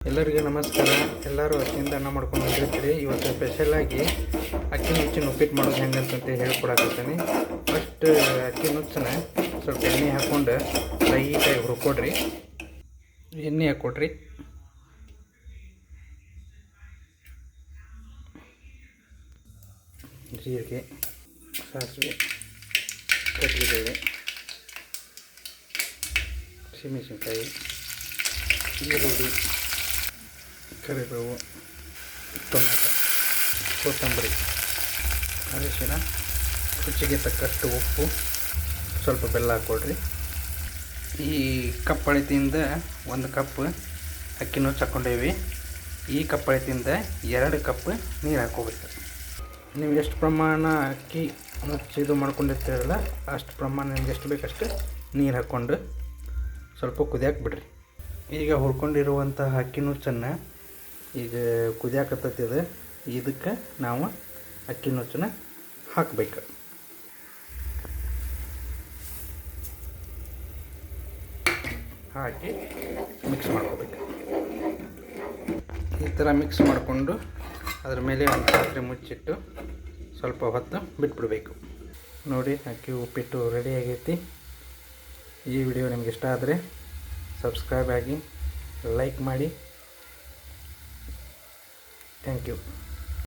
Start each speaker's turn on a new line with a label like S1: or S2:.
S1: ಎಲ್ಲರಿಗೂ ನಮಸ್ಕಾರ. ಎಲ್ಲರೂ ಅಕ್ಕಿಯಿಂದ ಅನ್ನ ಮಾಡ್ಕೊಂಡು ಬಂದಿರ್ತೀರಿ. ಇವತ್ತು ಸ್ಪೆಷಲಾಗಿ ಅಕ್ಕಿ ನುಚ್ಚಿನ ಉಪ್ಪಿಟ್ಟು ಮಾಡೋದು ಹೆಂಗೆ ಅಂತಂತ ಹೇಳ್ಕೊಡಕತ್ತೀನಿ. ಫಸ್ಟ್ ಅಕ್ಕಿ ನುಚ್ಚನ್ನ ಸ್ವಲ್ಪ ಎಣ್ಣೆ ಹಾಕ್ಕೊಂಡು ಲೈಟಾಗಿ ಹುರ್ಕೊಡ್ರಿ. ಎಣ್ಣೆ ಹಾಕ್ಕೊಡ್ರಿ. ಜೀರಿಗೆ, ಸಾಸಿವೆ, ಕಡಲೆಬೇಳೆ, ಹಸಿಮೆಣಸಿನ್ಕಾಯಿ, ಈರುಳ್ಳಿ, ಕರಿಬೇವು, ಟೊಮೆಟೊ, ಕೊತ್ತಂಬರಿ, ಅರಿಶಿನ, ರುಚಿಗೆ ತಕ್ಕಷ್ಟು ಉಪ್ಪು, ಸ್ವಲ್ಪ ಬೆಲ್ಲ ಹಾಕ್ಕೊಳ್ರಿ. ಈ ಕಪ್ ಅಳತೆಯಿಂದ 1 ಕಪ್ ಅಕ್ಕಿ ನುಚ್ಚು ಹಾಕ್ಕೊಂಡೇವಿ. ಈ ಕಪ್ ಅಳತೆಯಿಂದ 2 ಕಪ್ ನೀರು ಹಾಕ್ಕೋಬೇಕು. ನೀವು ಎಷ್ಟು ಪ್ರಮಾಣ ಅಕ್ಕಿ ನುಚ್ಚು ಇದು ಮಾಡ್ಕೊಂಡಿರ್ತೀರಲ್ಲ ಅಷ್ಟು ಪ್ರಮಾಣ ನಿಮ್ಗೆ ಎಷ್ಟು ಬೇಕಷ್ಟು ನೀರು ಹಾಕ್ಕೊಂಡು ಸ್ವಲ್ಪ ಕುದಿಯಕ್ಕೆ ಬಿಡ್ರಿ. ಈಗ ಹುರ್ಕೊಂಡಿರುವಂತಹ ಅಕ್ಕಿ ನುಚ್ಚನ್ನು ಈಗ ಕುದಿಯಾಕತ್ತೈತಿದೆ. ಇದಕ್ಕೆ ನಾವು ಅಕ್ಕಿ ನುಚ್ಚನ್ನ ಹಾಕಬೇಕು. ಹಾಕಿ ಮಿಕ್ಸ್ ಮಾಡ್ಕೋಬೇಕು. ಈ ಥರ ಮಿಕ್ಸ್ ಮಾಡಿಕೊಂಡು ಅದ್ರ ಮೇಲೆ ಒಂದು ಪಾತ್ರೆ ಮುಚ್ಚಿಟ್ಟು ಸ್ವಲ್ಪ ಹೊತ್ತು ಬಿಟ್ಬಿಡಬೇಕು. ನೋಡಿ, ಅಕ್ಕಿ ಉಪ್ಪಿಟ್ಟು ರೆಡಿ ಆಗೈತಿ. ಈ ವಿಡಿಯೋ ನಿಮ್ಗೆ ಇಷ್ಟ ಆದರೆ ಸಬ್ಸ್ಕ್ರೈಬ್ ಆಗಿ, ಲೈಕ್ ಮಾಡಿ. Thank you.